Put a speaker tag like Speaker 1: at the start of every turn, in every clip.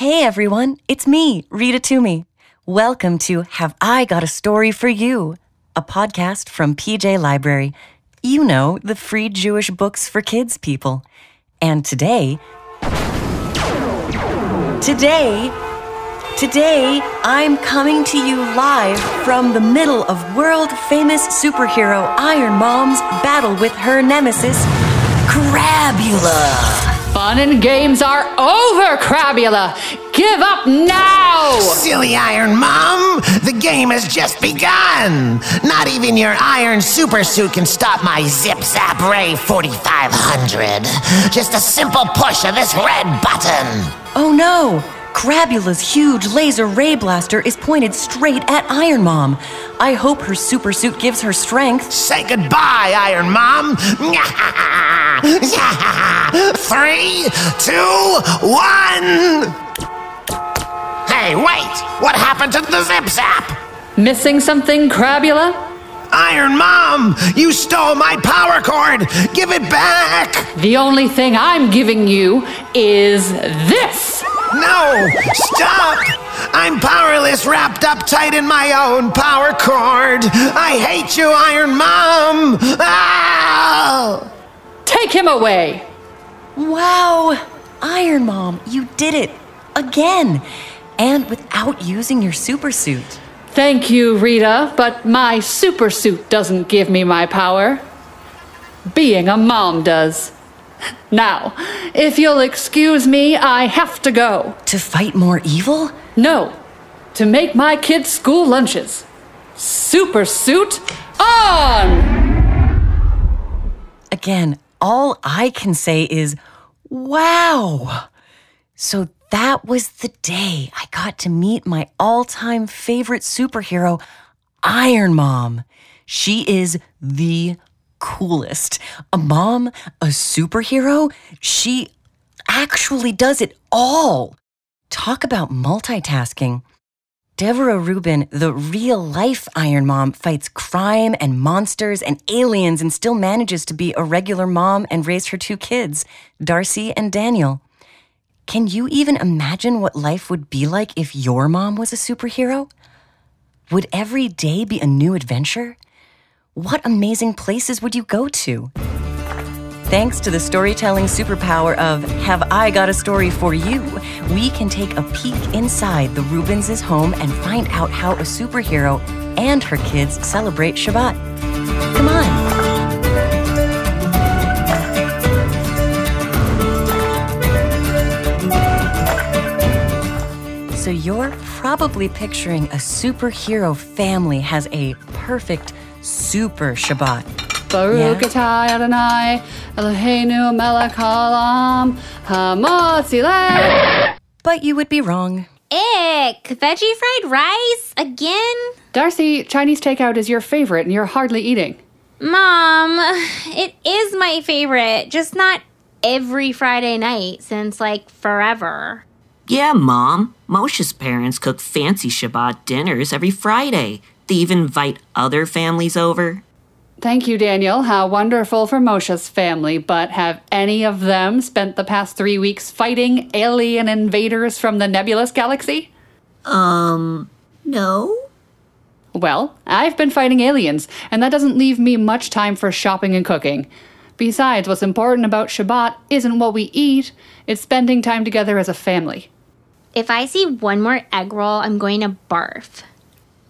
Speaker 1: Hey everyone, it's me, Rita Toomey. Welcome to Have I Got a Story for You, a podcast from PJ Library. You know, the free Jewish books for kids people. And today, I'm coming to you live from the middle of world-famous superhero Iron Mom's battle with her nemesis, Crabula.
Speaker 2: Fun and games are over, Crabula! Give up now!
Speaker 3: Silly Iron Mom! The game has just begun! Not even your iron supersuit can stop my Zip-Zap Ray 4500. Just a simple push of this red button.
Speaker 1: Oh no! Crabula's huge laser ray blaster is pointed straight at Iron Mom. I hope her supersuit gives her strength.
Speaker 3: Say goodbye, Iron Mom! 3, 2, 1! Hey, wait! What happened to the Zip-Zap?
Speaker 2: Missing something, Crabula?
Speaker 3: Iron Mom! You stole my power cord! Give it back!
Speaker 2: The only thing I'm giving you is this!
Speaker 3: No! Stop! I'm powerless, wrapped up tight in my own power cord! I hate you, Iron Mom! Ah!
Speaker 2: Take him away!
Speaker 1: Wow! Iron Mom, you did it! Again! And without using your supersuit.
Speaker 2: Thank you, Rita, but my supersuit doesn't give me my power. Being a mom does. Now, if you'll excuse me, I have to go.
Speaker 1: To fight more evil?
Speaker 2: No, to make my kids' school lunches. Supersuit on!
Speaker 1: Again, all I can say is, wow! So that was the day I got to meet my all-time favorite superhero, Iron Mom. She is the coolest. A mom, a superhero, she actually does it all. Talk about multitasking. Devrah Rubin, the real-life Iron Mom, fights crime and monsters and aliens and still manages to be a regular mom and raise her 2 kids, Darcy and Daniel. Can you even imagine what life would be like if your mom was a superhero? Would every day be a new adventure? What amazing places would you go to? Thanks to the storytelling superpower of Have I Got a Story for You, we can take a peek inside the Rubens' home and find out how a superhero and her kids celebrate Shabbat. Come on. So you're probably picturing a superhero family has a perfect super Shabbat.
Speaker 2: Baruch atah Adonai, Eloheinu melech haolam, hamotzileh.
Speaker 1: But you would be wrong.
Speaker 4: Ick! Veggie fried rice? Again?
Speaker 2: Darcy, Chinese takeout is your favorite and you're hardly eating.
Speaker 4: Mom, it is my favorite, just not every Friday night since, forever.
Speaker 5: Yeah, Mom. Moshe's parents cook fancy Shabbat dinners every Friday. They even invite other families over.
Speaker 2: Thank you, Daniel. How wonderful for Moshe's family. But have any of them spent the past 3 weeks fighting alien invaders from the nebulous galaxy?
Speaker 5: No?
Speaker 2: Well, I've been fighting aliens, and that doesn't leave me much time for shopping and cooking. Besides, what's important about Shabbat isn't what we eat, it's spending time together as a family.
Speaker 4: If I see one more egg roll, I'm going to barf.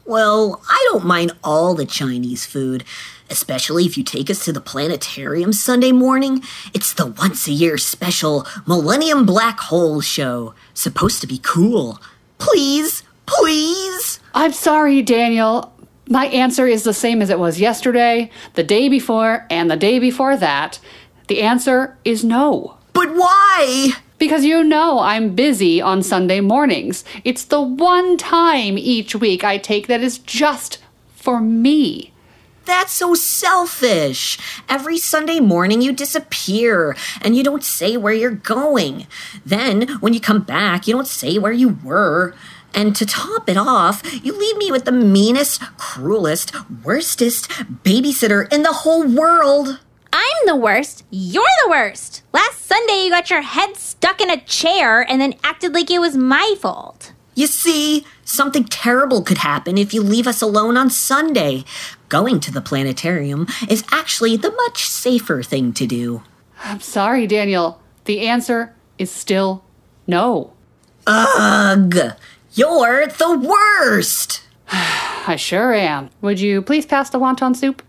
Speaker 5: Well, I don't mind all the Chinese food, especially if you take us to the planetarium Sunday morning. It's the once-a-year special Millennium Black Hole show. Supposed to be cool. Please, please?
Speaker 2: I'm sorry, Daniel. My answer is the same as it was yesterday, the day before, and the day before that. The answer is no.
Speaker 5: But why?
Speaker 2: Because you know I'm busy on Sunday mornings. It's the one time each week I take that is just for me.
Speaker 5: That's so selfish. Every Sunday morning you disappear and you don't say where you're going. Then when you come back, you don't say where you were. And to top it off, you leave me with the meanest, cruelest, worstest babysitter in the whole world.
Speaker 4: I'm the worst. You're the worst. Last Sunday, you got your head stuck in a chair and then acted like it was my fault.
Speaker 5: You see, something terrible could happen if you leave us alone on Sunday. Going to the planetarium is actually the much safer thing to do.
Speaker 2: I'm sorry, Daniel. The answer is still no.
Speaker 5: Ugh! You're the worst!
Speaker 2: I sure am. Would you please pass the wonton soup?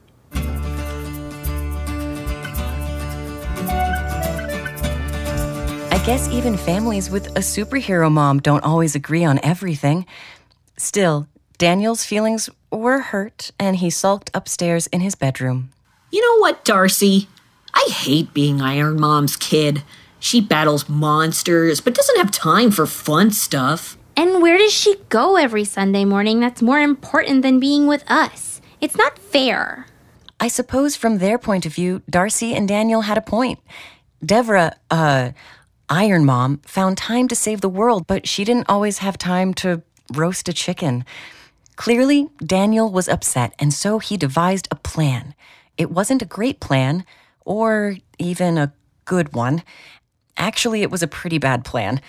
Speaker 1: I guess even families with a superhero mom don't always agree on everything. Still, Daniel's feelings were hurt, and he sulked upstairs in his bedroom.
Speaker 5: You know what, Darcy? I hate being Iron Mom's kid. She battles monsters, but doesn't have time for fun stuff.
Speaker 4: And where does she go every Sunday morning that's more important than being with us? It's not fair.
Speaker 1: I suppose from their point of view, Darcy and Daniel had a point. Devrah, Iron Mom, found time to save the world, but she didn't always have time to roast a chicken. Clearly, Daniel was upset, and so he devised a plan. It wasn't a great plan, or even a good one. Actually, it was a pretty bad plan.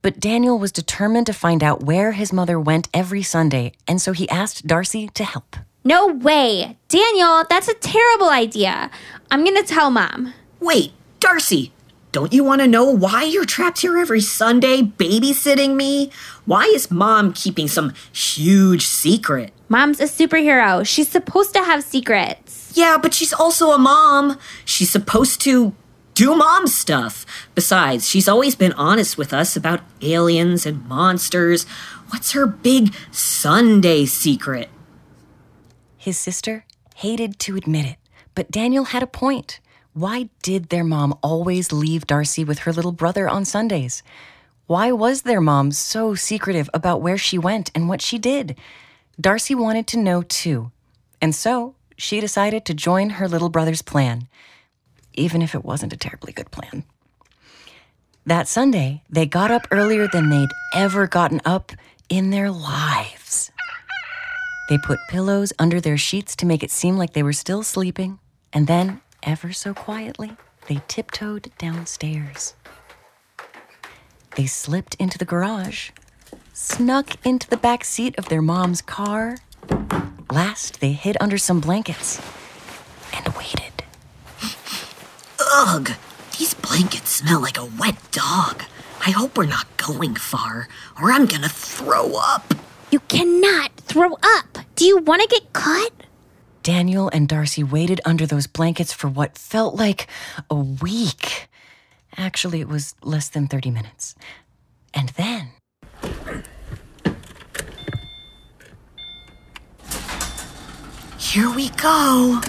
Speaker 1: But Daniel was determined to find out where his mother went every Sunday, and so he asked Darcy to help.
Speaker 4: No way. Daniel, that's a terrible idea. I'm gonna tell Mom.
Speaker 5: Wait, Darcy, don't you want to know why you're trapped here every Sunday babysitting me? Why is Mom keeping some huge secret?
Speaker 4: Mom's a superhero. She's supposed to have secrets.
Speaker 5: Yeah, but she's also a mom. She's supposed to do mom stuff. Besides, she's always been honest with us about aliens and monsters. What's her big Sunday secret?
Speaker 1: His sister hated to admit it, but Daniel had a point. Why did their mom always leave Darcy with her little brother on Sundays? Why was their mom so secretive about where she went and what she did? Darcy wanted to know too, and so she decided to join her little brother's plan, even if it wasn't a terribly good plan. That Sunday, they got up earlier than they'd ever gotten up in their lives. They put pillows under their sheets to make it seem like they were still sleeping, and then, ever so quietly, they tiptoed downstairs. They slipped into the garage, snuck into the back seat of their mom's car. Last, they hid under some blankets and waited.
Speaker 5: Ugh, these blankets smell like a wet dog. I hope we're not going far, or I'm gonna throw up.
Speaker 4: You cannot throw up. Do you want to get caught?
Speaker 1: Daniel and Darcy waited under those blankets for what felt like a week. Actually, it was less than 30 minutes. And then...
Speaker 5: Here we go.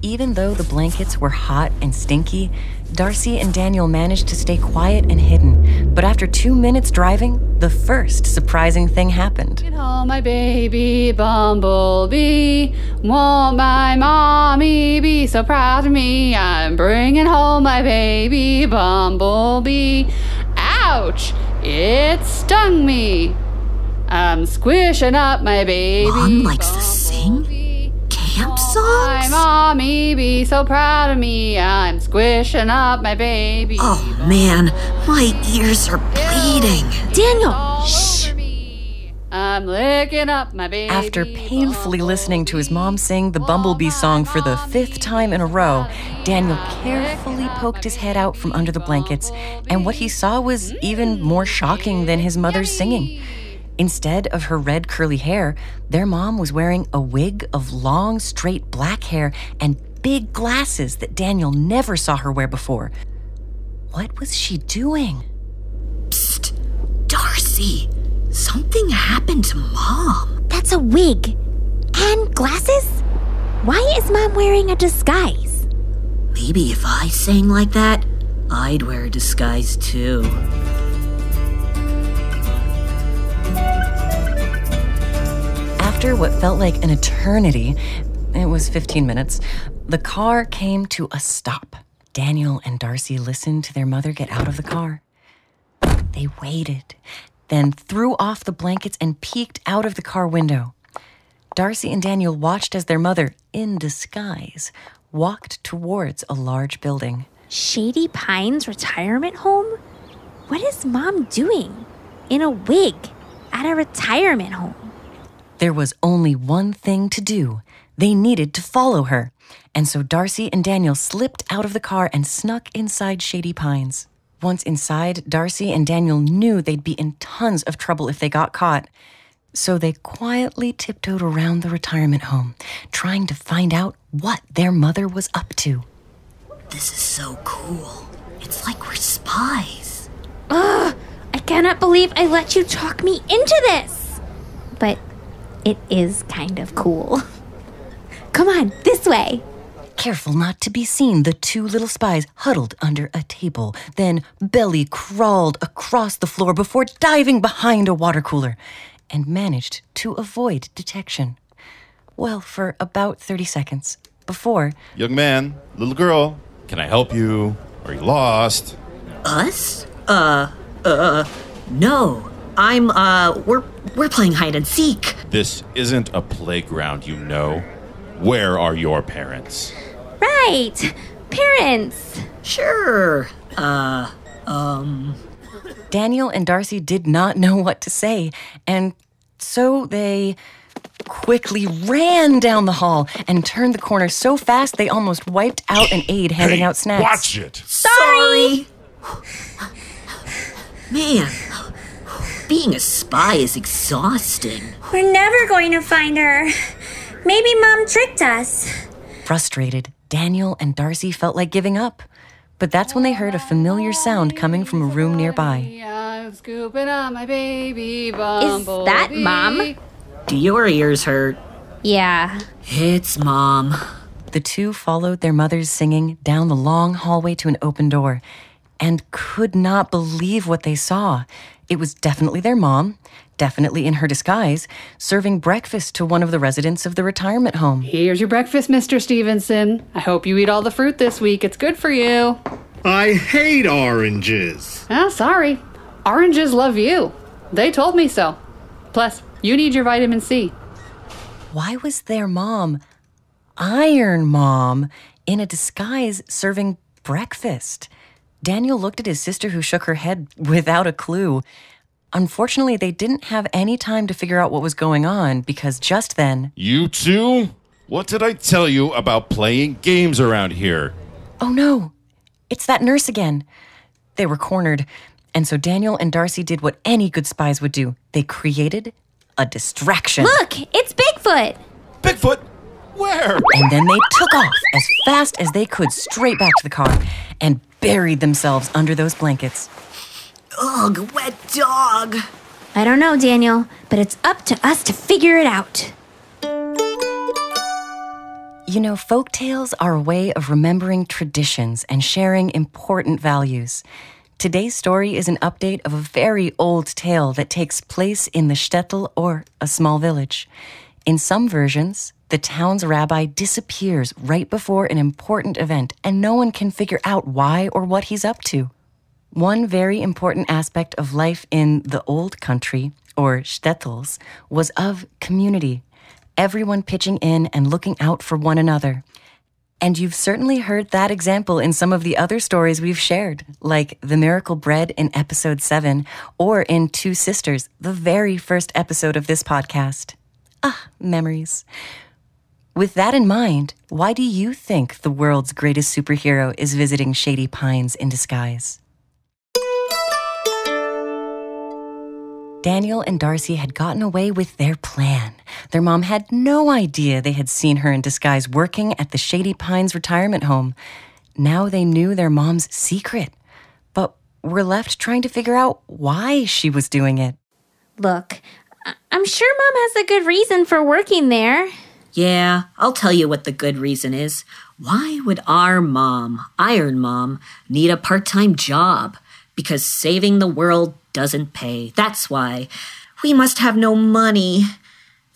Speaker 1: Even though the blankets were hot and stinky, Darcy and Daniel managed to stay quiet and hidden. But after 2 minutes driving, the first surprising thing happened.
Speaker 2: Get home, my baby bumblebee. Won't my mommy be so proud of me? I'm bringing home my baby bumblebee. Ouch! It stung me. I'm squishing up my baby.
Speaker 5: Mom likes to sing? Camp songs?
Speaker 2: My mommy be so proud of me. I'm squishing up my baby.
Speaker 5: Oh man, my ears are bleeding.
Speaker 4: Daniel, shh.
Speaker 2: I'm licking up my baby.
Speaker 1: After painfully listening to his mom sing the Bumblebee song for the 5th time in a row, Daniel carefully poked his head out from under the blankets, and what he saw was even more shocking than his mother's singing. Instead of her red curly hair, their mom was wearing a wig of long, straight black hair and big glasses that Daniel never saw her wear before. What was she doing?
Speaker 5: Psst, Darcy, something happened to Mom.
Speaker 4: That's a wig. And glasses? Why is Mom wearing a disguise?
Speaker 5: Maybe if I sang like that, I'd wear a disguise too.
Speaker 1: After what felt like an eternity, it was 15 minutes, the car came to a stop. Daniel and Darcy listened to their mother get out of the car. They waited, then threw off the blankets and peeked out of the car window. Darcy and Daniel watched as their mother, in disguise, walked towards a large building.
Speaker 4: Shady Pines Retirement Home? What is Mom doing? In a wig, at a retirement home?
Speaker 1: There was only one thing to do. They needed to follow her. And so Darcy and Daniel slipped out of the car and snuck inside Shady Pines. Once inside, Darcy and Daniel knew they'd be in tons of trouble if they got caught. So they quietly tiptoed around the retirement home, trying to find out what their mother was up to.
Speaker 5: This is so cool. It's like we're spies.
Speaker 4: Ugh! I cannot believe I let you talk me into this! But it is kind of cool. Come on, this way.
Speaker 1: Careful not to be seen, the two little spies huddled under a table, then belly crawled across the floor before diving behind a water cooler, and managed to avoid detection. Well, for about 30 seconds, before...
Speaker 6: Young man, little girl, can I help you? Are you lost?
Speaker 5: Us? No. We're playing hide and seek.
Speaker 6: This isn't a playground, you know. Where are your parents?
Speaker 4: Right! Parents!
Speaker 5: Sure.
Speaker 1: Daniel and Darcy did not know what to say, and so they quickly ran down the hall and turned the corner so fast they almost wiped out an aide handing out snacks.
Speaker 6: Watch it!
Speaker 5: Sorry! Man, being a spy is exhausting.
Speaker 7: We're never going to find her. Maybe Mom tricked us.
Speaker 1: Frustrated, Daniel and Darcy felt like giving up. But that's when they heard a familiar sound coming from a room nearby.
Speaker 2: I'm scooping on my baby bumblebee.
Speaker 4: Is that Mom?
Speaker 5: Do your ears hurt?
Speaker 4: Yeah.
Speaker 5: It's Mom.
Speaker 1: The two followed their mother's singing down the long hallway to an open door and could not believe what they saw. It was definitely their mom, definitely in her disguise, serving breakfast to one of the residents of the retirement home.
Speaker 2: Here's your breakfast, Mr. Stevenson. I hope you eat all the fruit this week. It's good for you.
Speaker 8: I hate oranges.
Speaker 2: Oh, sorry. Oranges love you. They told me so. Plus, you need your vitamin C.
Speaker 1: Why was their mom, Iron Mom, in a disguise serving breakfast? Daniel looked at his sister, who shook her head without a clue. Unfortunately, they didn't have any time to figure out what was going on because just then...
Speaker 6: You two? What did I tell you about playing games around here?
Speaker 1: Oh no, it's that nurse again. They were cornered, and so Daniel and Darcy did what any good spies would do. They created a distraction.
Speaker 4: Look, it's Bigfoot!
Speaker 6: Bigfoot? Where?
Speaker 1: And then they took off as fast as they could straight back to the car and buried themselves under those blankets.
Speaker 5: Ugh, wet dog.
Speaker 4: I don't know, Daniel, but it's up to us to figure it out.
Speaker 1: You know, folk tales are a way of remembering traditions and sharing important values. Today's story is an update of a very old tale that takes place in the shtetl, or a small village. In some versions, the town's rabbi disappears right before an important event, and no one can figure out why or what he's up to. One very important aspect of life in the old country, or shtetls, was of community. Everyone pitching in and looking out for one another. And you've certainly heard that example in some of the other stories we've shared, like the miracle bread in episode 7, or in Two Sisters, the very first episode of this podcast. Ah, memories. With that in mind, why do you think the world's greatest superhero is visiting Shady Pines in disguise? Daniel and Darcy had gotten away with their plan. Their mom had no idea they had seen her in disguise working at the Shady Pines retirement home. Now they knew their mom's secret, but were left trying to figure out why she was doing it.
Speaker 4: Look, I'm sure Mom has a good reason for working there.
Speaker 5: Yeah, I'll tell you what the good reason is. Why would our mom, Iron Mom, need a part-time job? Because saving the world doesn't pay. That's why. We must have no money.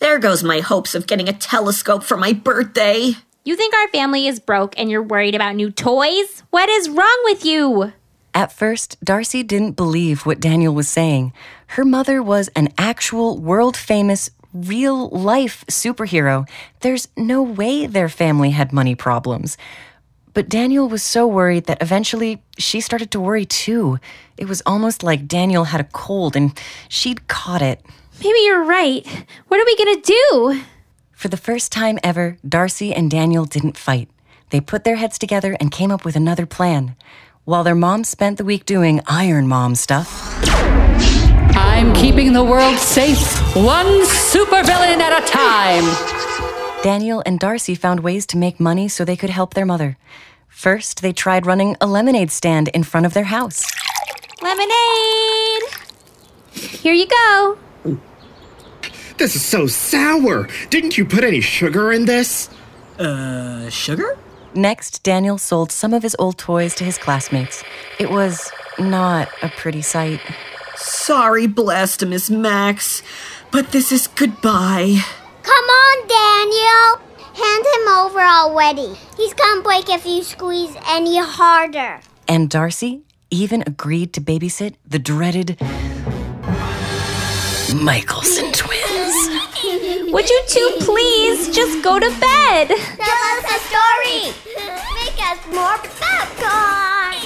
Speaker 5: There goes my hopes of getting a telescope for my birthday.
Speaker 4: You think our family is broke and you're worried about new toys? What is wrong with you?
Speaker 1: At first, Darcy didn't believe what Daniel was saying. Her mother was an actual world-famous real-life superhero, there's no way their family had money problems. But Daniel was so worried that eventually she started to worry too. It was almost like Daniel had a cold and she'd caught it.
Speaker 4: Maybe you're right. What are we gonna do?
Speaker 1: For the first time ever, Darcy and Daniel didn't fight. They put their heads together and came up with another plan. While their mom spent the week doing Iron Mom stuff,
Speaker 2: I'm keeping the world safe, one supervillain at a time.
Speaker 1: Daniel and Darcy found ways to make money so they could help their mother. First, they tried running a lemonade stand in front of their house.
Speaker 4: Lemonade! Here you go.
Speaker 8: This is so sour. Didn't you put any sugar in this?
Speaker 5: Sugar?
Speaker 1: Next, Daniel sold some of his old toys to his classmates. It was not a pretty sight.
Speaker 5: Sorry, Blastimus Max, but this is goodbye.
Speaker 9: Come on, Daniel. Hand him over already. He's gonna break if you squeeze any harder.
Speaker 1: And Darcy even agreed to babysit the dreaded Michelson twins.
Speaker 4: Would you two please just go to bed?
Speaker 9: Tell us a story. Make us more popcorn.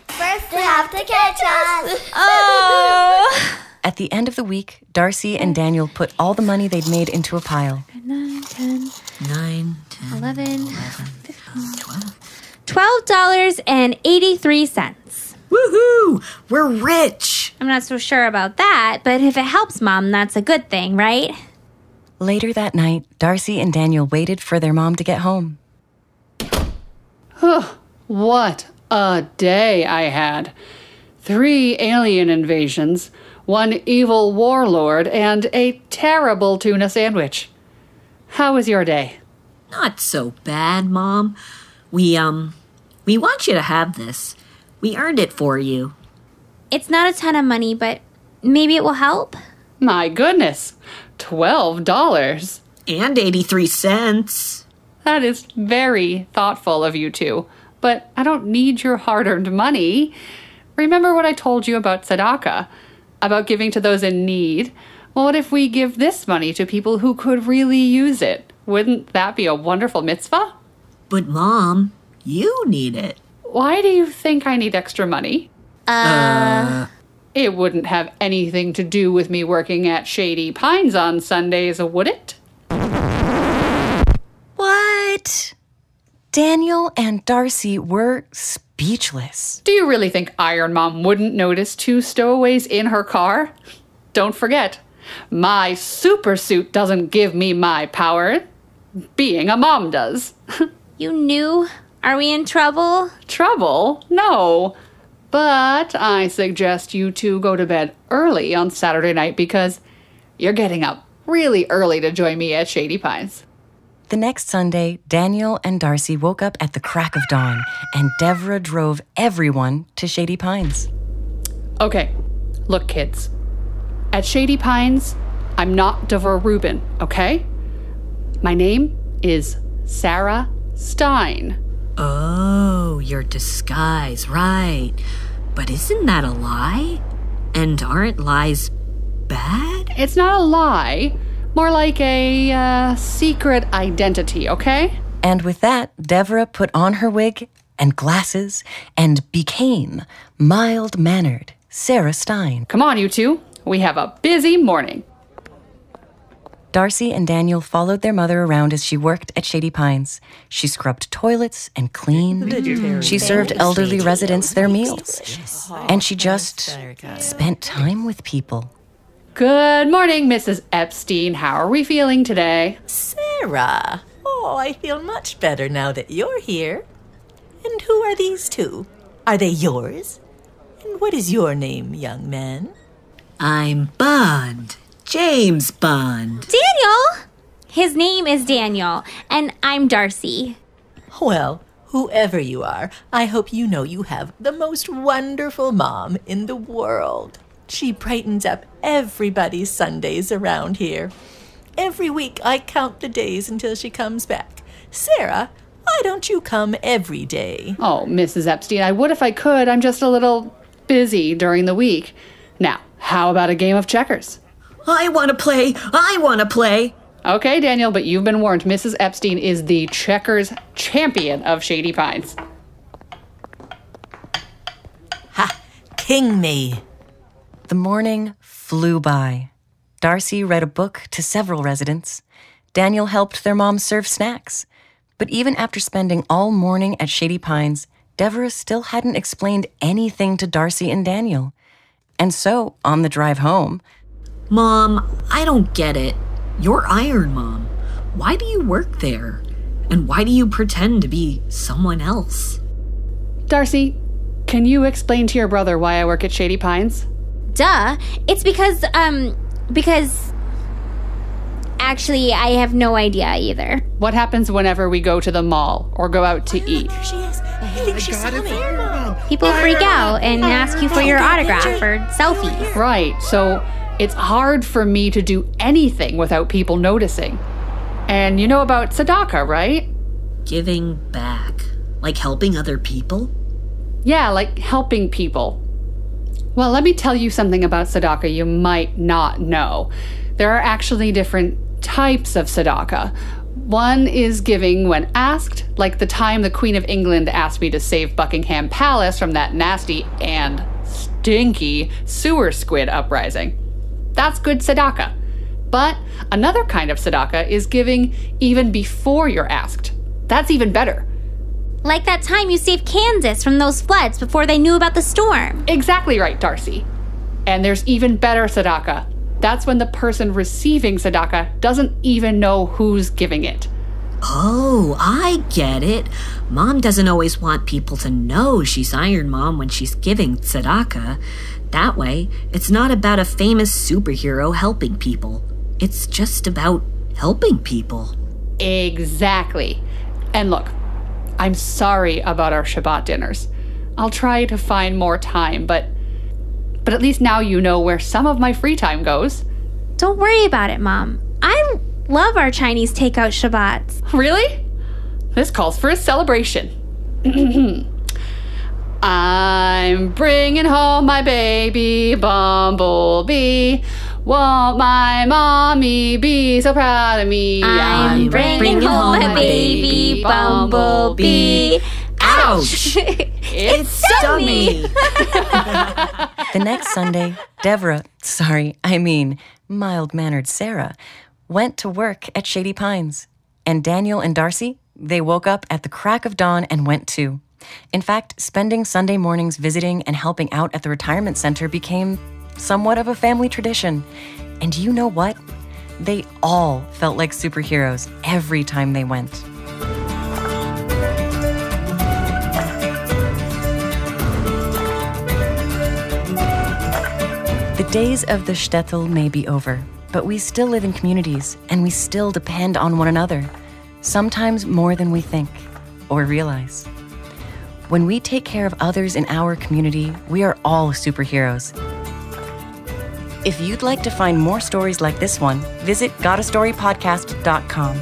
Speaker 9: First, you have to catch us.
Speaker 4: Oh.
Speaker 1: At the end of the week, Darcy and Daniel put all the money they'd made into a pile.
Speaker 4: 9, 10,
Speaker 5: 9, 10,
Speaker 4: 11,
Speaker 5: 12.
Speaker 4: $12.83.
Speaker 5: Woohoo! We're rich!
Speaker 4: I'm not so sure about that, but if it helps Mom, that's a good thing, right?
Speaker 1: Later that night, Darcy and Daniel waited for their mom to get home.
Speaker 2: What a day I had. 3 alien invasions, 1 evil warlord, and a terrible tuna sandwich. How was your day?
Speaker 5: Not so bad, Mom. We want you to have this. We earned it for you.
Speaker 4: It's not a ton of money, but maybe it will help.
Speaker 2: My goodness, $12.
Speaker 5: And 83 cents.
Speaker 2: That is very thoughtful of you two, but I don't need your hard-earned money. Remember what I told you about tzedakah, about giving to those in need? Well, what if we give this money to people who could really use it? Wouldn't that be a wonderful mitzvah?
Speaker 5: But, Mom, you need it.
Speaker 2: Why do you think I need extra money? It wouldn't have anything to do with me working at Shady Pines on Sundays, would it?
Speaker 1: What? Daniel and Darcy were speechless.
Speaker 2: Do you really think Iron Mom wouldn't notice 2 stowaways in her car? Don't forget, my super suit doesn't give me my power. Being a mom does.
Speaker 4: You knew? Are we in trouble?
Speaker 2: Trouble? No. But I suggest you two go to bed early on Saturday night because you're getting up really early to join me at Shady Pines.
Speaker 1: The next Sunday, Daniel and Darcy woke up at the crack of dawn, and Devrah drove everyone to Shady Pines.
Speaker 2: Okay, look, kids. At Shady Pines, I'm not Devrah Rubin, okay? My name is Sarah Stein.
Speaker 5: Oh, your disguise, right. But isn't that a lie? And aren't lies bad?
Speaker 2: It's not a lie. More like a secret identity, okay?
Speaker 1: And with that, Devrah put on her wig and glasses and became mild-mannered Sarah Stein.
Speaker 2: Come on, you two. We have a busy morning.
Speaker 1: Darcy and Daniel followed their mother around as she worked at Shady Pines. She scrubbed toilets and cleaned. She served elderly residents their meals. And she just spent time with people.
Speaker 2: Good morning, Mrs. Epstein. How are we feeling today?
Speaker 10: Sarah. Oh, I feel much better now that you're here. And who are these two? Are they yours? And what is your name, young man?
Speaker 5: I'm Bond. James Bond.
Speaker 4: Daniel! His name is Daniel, and I'm Darcy.
Speaker 10: Well, whoever you are, I hope you know you have the most wonderful mom in the world. She brightens up everybody's Sundays around here. Every week I count the days until she comes back. Sarah, why don't you come every day?
Speaker 2: Oh, Mrs. Epstein, I would if I could. I'm just a little busy during the week. Now, how about a game of checkers?
Speaker 5: I want to play. I want to play.
Speaker 2: Okay, Daniel, but you've been warned. Mrs. Epstein is the checkers champion of Shady Pines.
Speaker 10: Ha! King me!
Speaker 1: The morning flew by. Darcy read a book to several residents. Daniel helped their mom serve snacks. But even after spending all morning at Shady Pines, Devrah still hadn't explained anything to Darcy and Daniel. And so, on the drive home...
Speaker 5: Mom, I don't get it. You're Iron Mom. Why do you work there? And why do you pretend to be someone else?
Speaker 2: Darcy, can you explain to your brother why I work at Shady Pines?
Speaker 4: Duh. It's because... Actually, I have no idea either.
Speaker 2: What happens whenever we go to the mall or go out to eat?
Speaker 10: There she is. I think she saw me.
Speaker 4: People freak out and ask you for your autograph or selfies.
Speaker 2: Right, so it's hard for me to do anything without people noticing. And you know about tzedakah, right?
Speaker 5: Giving back. Like helping other people?
Speaker 2: Yeah, like helping people. Well, let me tell you something about tzedakah you might not know. There are actually different types of tzedakah. One is giving when asked, like the time the Queen of England asked me to save Buckingham Palace from that nasty and stinky sewer squid uprising. That's good tzedakah. But another kind of tzedakah is giving even before you're asked. That's even better.
Speaker 4: Like that time you saved Kansas from those floods before they knew about the storm.
Speaker 2: Exactly right, Darcy. And there's even better tzedakah. That's when the person receiving tzedakah doesn't even know who's giving it.
Speaker 5: Oh, I get it. Mom doesn't always want people to know she's Iron Mom when she's giving tzedakah. That way, it's not about a famous superhero helping people. It's just about helping people.
Speaker 2: Exactly. And look, I'm sorry about our Shabbat dinners. I'll try to find more time, but at least now you know where some of my free time goes.
Speaker 4: Don't worry about it, Mom. I love our Chinese takeout Shabbats.
Speaker 2: Really? This calls for a celebration. I'm bringing home my baby bumblebee. Won't my mommy be so proud of me?
Speaker 4: I'm bringing home my baby bumblebee.
Speaker 5: Ouch!
Speaker 4: It stung me!
Speaker 1: The next Sunday, mild-mannered Sarah, went to work at Shady Pines. And Daniel and Darcy, they woke up at the crack of dawn and went too. In fact, spending Sunday mornings visiting and helping out at the retirement center became somewhat of a family tradition. And you know what? They all felt like superheroes every time they went. The days of the shtetl may be over, but we still live in communities, and we still depend on one another, sometimes more than we think or realize. When we take care of others in our community, we are all superheroes. If you'd like to find more stories like this one, visit gotastorypodcast.com.